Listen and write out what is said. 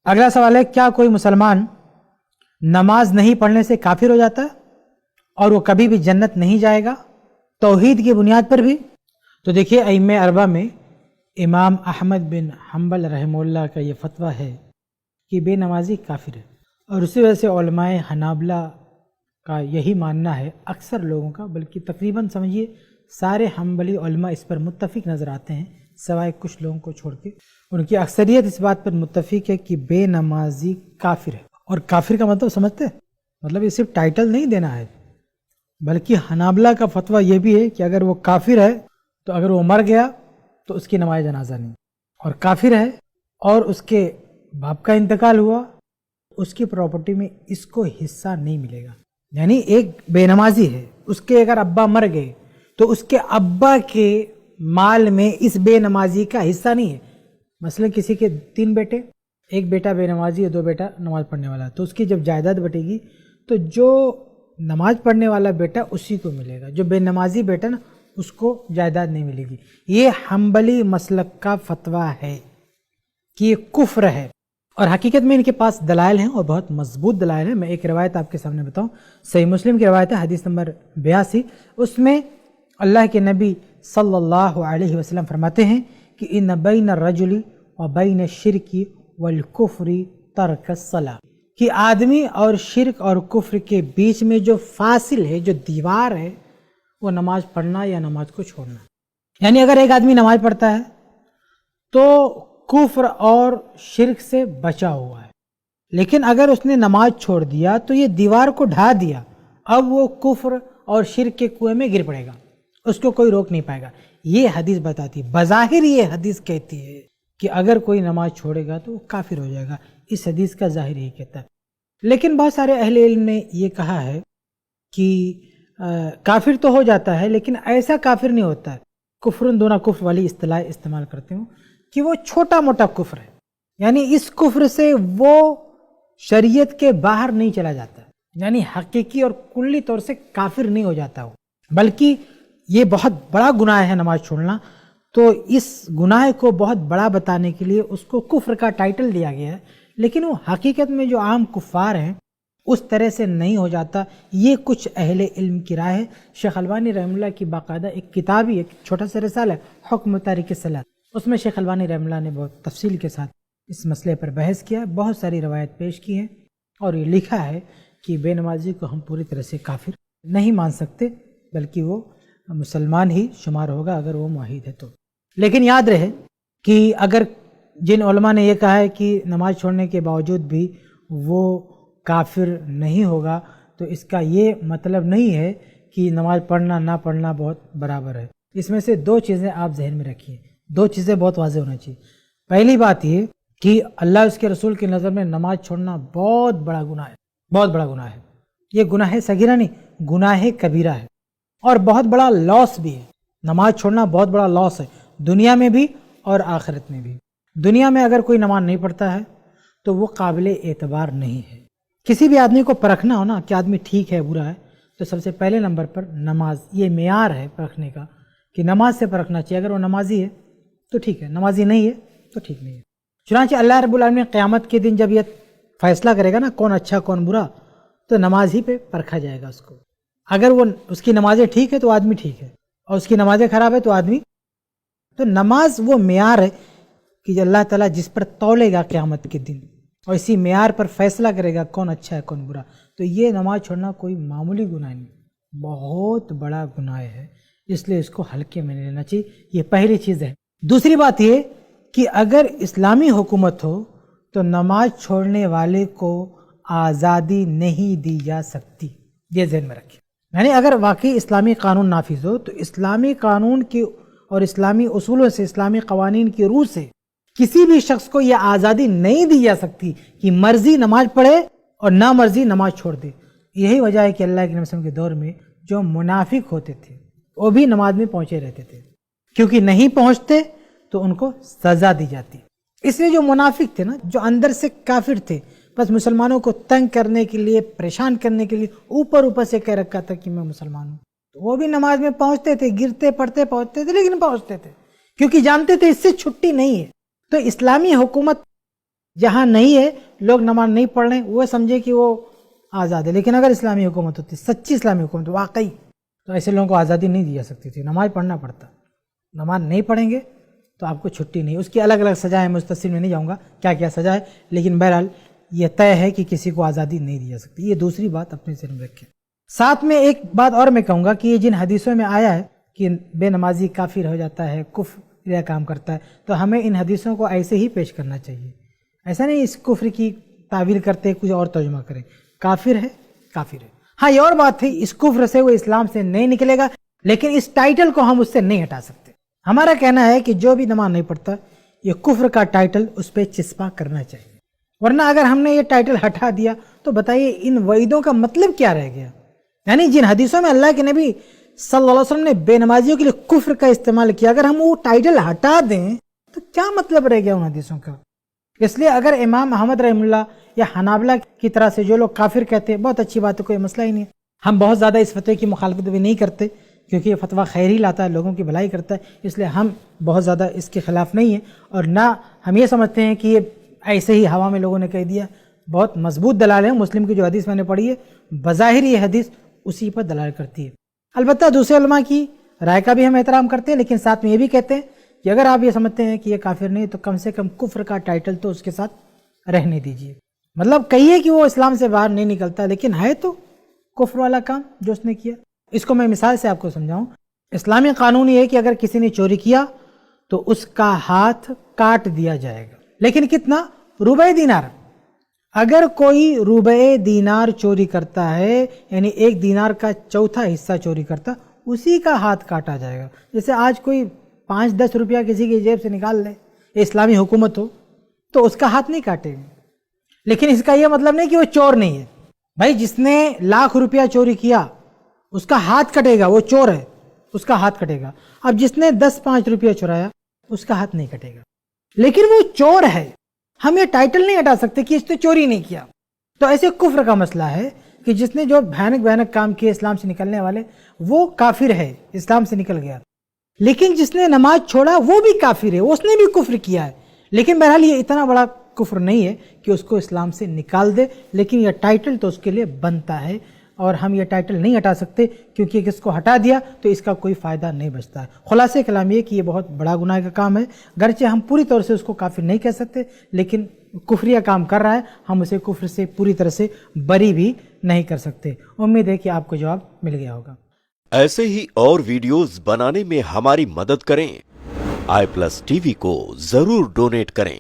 اگلا سوال ہے، کیا کوئی مسلمان نماز نہیں پڑھنے سے کافر ہو جاتا ہے اور وہ کبھی بھی جنت نہیں جائے گا توحید کی بنیاد پر بھی؟ تو دیکھیے، ائمہ اربعہ میں امام احمد بن حنبل رحمہ اللہ کا یہ فتویٰ ہے کہ بے نمازی کافر ہے، اور اسی وجہ سے علماء حنابلہ کا یہی ماننا ہے، اکثر لوگوں کا، بلکہ تقریباً سمجھیے سارے حنبلی علماء اس پر متفق نظر آتے ہیں سوائے کچھ لوگوں کو چھوڑ کے۔ ان کی اکثریت اس بات پر متفق ہے کہ بے نمازی کافر ہے۔ اور کافر کا مطلب سمجھتے ہیں؟ مطلب یہ صرف ٹائٹل نہیں دینا ہے، بلکہ حنابلہ کا فتویٰ یہ بھی ہے کہ اگر وہ کافر ہے تو اگر وہ مر گیا تو اس کی نماز جنازہ نہیں، اور کافر ہے اور اس کے باپ کا انتقال ہوا، اس کی پراپرٹی میں اس کو حصہ نہیں ملے گا۔ یعنی ایک بے نمازی ہے، اس کے اگر ابا مر گئے تو اس کے ابا کے مال میں اس بے نمازی کا حصہ نہیں ہے۔ مثلا کسی کے 3 بیٹے، ایک بیٹا بے نمازی ہے، 2 بیٹا نماز پڑھنے والا ہے، تو اس کی جب جائیداد بٹے گی تو جو نماز پڑھنے والا بیٹا اسی کو ملے گا، جو بے نمازی بیٹا نا اس کو جائیداد نہیں ملے گی۔ یہ حنبلی مسلک کا فتویٰ ہے کہ یہ کفر ہے، اور حقیقت میں ان کے پاس دلائل ہیں اور بہت مضبوط دلائل ہیں۔ میں ایک روایت آپ کے سامنے بتاؤں، صحیح مسلم کی روایت ہے، حدیث نمبر 82۔ اس میں اللہ کے نبی صلی اللہ علیہ وسلم فرماتے ہیں کہ ان بین الرجل و بین الشرک والکفر ترک الصلاۃ، کہ آدمی اور شرک اور کفر کے بیچ میں جو فاصل ہے، جو دیوار ہے، وہ نماز پڑھنا یا نماز کو چھوڑنا۔ یعنی اگر ایک آدمی نماز پڑھتا ہے تو کفر اور شرک سے بچا ہوا ہے، لیکن اگر اس نے نماز چھوڑ دیا تو یہ دیوار کو ڈھا دیا، اب وہ کفر اور شرک کے کنویں میں گر پڑے گا، اس کو کوئی روک نہیں پائے گا۔ یہ حدیث بتاتی، بظاہر یہ حدیث کہتی ہے کہ اگر کوئی نماز چھوڑے گا تو وہ کافر ہو جائے گا، اس حدیث کا ظاہر یہی کہتا ہے۔ لیکن بہت سارے اہل علم نے یہ کہا ہے کہ کافر تو ہو جاتا ہے، لیکن ایسا کافر نہیں ہوتا ہے، کفر دون کفر والی اصطلاح استعمال کرتے ہوں کہ وہ چھوٹا موٹا کفر ہے، یعنی اس کفر سے وہ شریعت کے باہر نہیں چلا جاتا، یعنی حقیقی اور کلی طور سے کافر نہیں ہو جاتا وہ، بلکہ یہ بہت بڑا گناہ ہے نماز چھوڑنا۔ تو اس گناہ کو بہت بڑا بتانے کے لیے اس کو کفر کا ٹائٹل دیا گیا ہے، لیکن وہ حقیقت میں جو عام کفار ہیں اس طرح سے نہیں ہو جاتا۔ یہ کچھ اہل علم کی رائے ہے۔ شیخ البانی رحمہ اللہ کی باقاعدہ ایک کتاب ہی، ایک چھوٹا سا رسالہ ہے، حکم تارک الصلاۃ، اس میں شیخ البانی رحمہ اللہ نے بہت تفصیل کے ساتھ اس مسئلے پر بحث کیا ہے، بہت ساری روایت پیش کی ہیں، اور یہ لکھا ہے کہ بے نمازی کو ہم پوری طرح سے کافر نہیں مان سکتے، بلکہ وہ مسلمان ہی شمار ہوگا اگر وہ موحد ہے تو۔ لیکن یاد رہے کہ اگر جن علماء نے یہ کہا ہے کہ نماز چھوڑنے کے باوجود بھی وہ کافر نہیں ہوگا، تو اس کا یہ مطلب نہیں ہے کہ نماز پڑھنا نہ پڑھنا بہت برابر ہے۔ اس میں سے 2 چیزیں آپ ذہن میں رکھیے، 2 چیزیں بہت واضح ہونا چاہیے۔ پہلی بات یہ کہ اللہ اس کے رسول کی نظر میں نماز چھوڑنا بہت بڑا گناہ ہے، بہت بڑا گناہ ہے۔ یہ گناہ صغیرہ نہیں، گناہ کبیرہ ہے، اور بہت بڑا لاس بھی ہے۔ نماز چھوڑنا بہت بڑا لاس ہے، دنیا میں بھی اور آخرت میں بھی۔ دنیا میں اگر کوئی نماز نہیں پڑھتا ہے تو وہ قابل اعتبار نہیں ہے۔ کسی بھی آدمی کو پرکھنا ہو نا کہ آدمی ٹھیک ہے برا ہے، تو سب سے پہلے نمبر پر نماز، یہ معیار ہے پرکھنے کا کہ نماز سے پرکھنا چاہیے۔ اگر وہ نمازی ہے تو ٹھیک ہے، نمازی نہیں ہے تو ٹھیک نہیں ہے۔ چنانچہ اللہ رب العالمین قیامت کے دن جب یہ فیصلہ کرے گا نا کون اچھا کون برا، تو نماز ہی پہ پرکھا جائے گا اس کو۔ اگر وہ اس کی نمازیں ٹھیک ہے تو آدمی ٹھیک ہے، اور اس کی نمازیں خراب ہے تو آدمی، تو نماز وہ معیار ہے کہ اللہ تعالیٰ جس پر تولے گا قیامت کے دن، اور اسی معیار پر فیصلہ کرے گا کون اچھا ہے کون برا۔ تو یہ نماز چھوڑنا کوئی معمولی گناہ نہیں، بہت بڑا گناہ ہے، اس لیے اس کو ہلکے میں نہیں لینا چاہیے۔ یہ پہلی چیز ہے۔ دوسری بات یہ کہ اگر اسلامی حکومت ہو تو نماز چھوڑنے والے کو آزادی نہیں دی جا سکتی، یہ ذہن میں رکھیں۔ یعنی اگر واقعی اسلامی قانون نافذ ہو تو اسلامی قانون کی اور اسلامی اصولوں سے، اسلامی قوانین کی روح سے کسی بھی شخص کو یہ آزادی نہیں دی جا سکتی کہ مرضی نماز پڑھے اور نہ مرضی نماز چھوڑ دے۔ یہی وجہ ہے کہ اللہ کے نبی صلی اللہ علیہ وسلم کے دور میں جو منافق ہوتے تھے وہ بھی نماز میں پہنچے رہتے تھے، کیونکہ نہیں پہنچتے تو ان کو سزا دی جاتی۔ اس لیے جو منافق تھے نا، جو اندر سے کافر تھے، بس مسلمانوں کو تنگ کرنے کے لیے، پریشان کرنے کے لیے اوپر سے کہہ رکھا تھا کہ میں مسلمان ہوں، تو وہ بھی نماز میں پہنچتے تھے، گرتے پڑتے پہنچتے تھے، لیکن پہنچتے تھے، کیونکہ جانتے تھے اس سے چھٹی نہیں ہے۔ تو اسلامی حکومت جہاں نہیں ہے لوگ نماز نہیں پڑھ رہے وہ سمجھے کہ وہ آزاد ہے. لیکن اگر اسلامی حکومت ہوتی, سچی اسلامی حکومت واقعی, تو ایسے لوگوں کو آزادی نہیں دی جا سکتی تھی. نماز پڑھنا پڑتا. نماز نہیں پڑھیں گے تو آپ کو چھٹی نہیں. اس کی الگ الگ سزائیں, میں اس تفصیل میں نہیں جاؤں گا کیا کیا سزا ہے, لیکن بہرحال یہ طے ہے کہ کسی کو آزادی نہیں دی جا سکتی. یہ دوسری بات اپنے ذہن میں رکھیں. ساتھ میں ایک بات اور میں کہوں گا کہ یہ جن حدیثوں میں آیا ہے کہ بے نمازی کافر ہو جاتا ہے, کفر یا کام کرتا ہے, تو ہمیں ان حدیثوں کو ایسے ہی پیش کرنا چاہیے. ایسا نہیں اس کفر کی تعبیر کرتے کچھ اور ترجمہ کریں. کافر ہے کافر ہے. ہاں یہ اور بات ہے, اس کفر سے وہ اسلام سے نہیں نکلے گا, لیکن اس ٹائٹل کو ہم اس سے نہیں ہٹا سکتے. ہمارا کہنا ہے کہ جو بھی نماز نہیں پڑھتا یہ کفر کا ٹائٹل اس پہ چسپاں کرنا چاہیے. ورنہ اگر ہم نے یہ ٹائٹل ہٹا دیا تو بتائیے ان وعیدوں کا مطلب کیا رہ گیا. یعنی جن حدیثوں میں اللہ کے نبی صلی اللہ علیہ وسلم نے بے نمازیوں کے لیے کفر کا استعمال کیا, اگر ہم وہ ٹائٹل ہٹا دیں تو کیا مطلب رہ گیا ان حدیثوں کا. اس لیے اگر امام احمد رحمہ اللہ یا حنابلہ کی طرح سے جو لوگ کافر کہتے ہیں, بہت اچھی بات ہے, کوئی مسئلہ ہی نہیں ہے. ہم بہت زیادہ اس فتوے کی مخالفت بھی نہیں کرتے کیونکہ یہ فتویٰ خیر ہی لاتا ہے, لوگوں کی بھلائی کرتا ہے, اس لیے ہم بہت زیادہ اس کے خلاف نہیں ہیں. اور نہ ہم یہ سمجھتے ہیں کہ یہ ایسے ہی ہوا میں لوگوں نے کہہ دیا. بہت مضبوط دلائل ہے. مسلم کی جو حدیث میں نے پڑھی ہے بظاہر یہ حدیث اسی پر دلائل کرتی ہے. البتہ دوسرے علماء کی رائے کا بھی ہم احترام کرتے ہیں, لیکن ساتھ میں یہ بھی کہتے ہیں کہ اگر آپ یہ سمجھتے ہیں کہ یہ کافر نہیں تو کم سے کم کفر کا ٹائٹل تو اس کے ساتھ رہنے دیجیے. مطلب کہیے کہ وہ اسلام سے باہر نہیں نکلتا, لیکن ہے تو کفر والا کام جو اس نے کیا. اس کو میں مثال سے آپ کو سمجھاؤں. اسلامی قانون یہ ہے کہ اگر کسی نے چوری کیا تو اس کا ہاتھ کاٹ دیا جائے گا, لیکن کتنا؟ ربع دینار. اگر کوئی ربع دینار چوری کرتا ہے, یعنی 1 دینار کا چوتھا حصہ چوری کرتا, اسی کا ہاتھ کاٹا جائے گا. جیسے آج کوئی 5-10 روپیہ کسی کی جیب سے نکال لے, اسلامی حکومت ہو, تو اس کا ہاتھ نہیں کاٹے گا. لیکن اس کا یہ مطلب نہیں کہ وہ چور نہیں ہے. بھائی جس نے لاکھ روپیہ چوری کیا اس کا ہاتھ کٹے گا, وہ چور ہے, اس کا ہاتھ کٹے گا. اب جس نے 10-5 روپیہ چرایا اس کا ہاتھ نہیں کٹے گا, لیکن وہ چور ہے. ہم یہ ٹائٹل نہیں ہٹا سکتے کہ اس نے چوری نہیں کیا. تو ایسے کفر کا مسئلہ ہے کہ جس نے جو بھیانک کام کیے اسلام سے نکلنے والے, وہ کافر ہے, اسلام سے نکل گیا. لیکن جس نے نماز چھوڑا وہ بھی کافر ہے, اس نے بھی کفر کیا ہے. لیکن بہرحال یہ اتنا بڑا کفر نہیں ہے کہ اس کو اسلام سے نکال دے, لیکن یہ ٹائٹل تو اس کے لیے بنتا ہے, اور ہم یہ ٹائٹل نہیں ہٹا سکتے کیونکہ اس کو ہٹا دیا تو اس کا کوئی فائدہ نہیں بچتا ہے. خلاصہ کلام یہ کہ یہ بہت بڑا گناہ کا کام ہے. گرچہ ہم پوری طور سے اس کو کافر نہیں کہہ سکتے, لیکن کفریہ کام کر رہا ہے, ہم اسے کفر سے پوری طرح سے بری بھی نہیں کر سکتے. امید ہے کہ آپ کو جواب مل گیا ہوگا. ایسے ہی اور ویڈیوز بنانے میں ہماری مدد کریں. i+ TV کو ضرور ڈونیٹ کریں.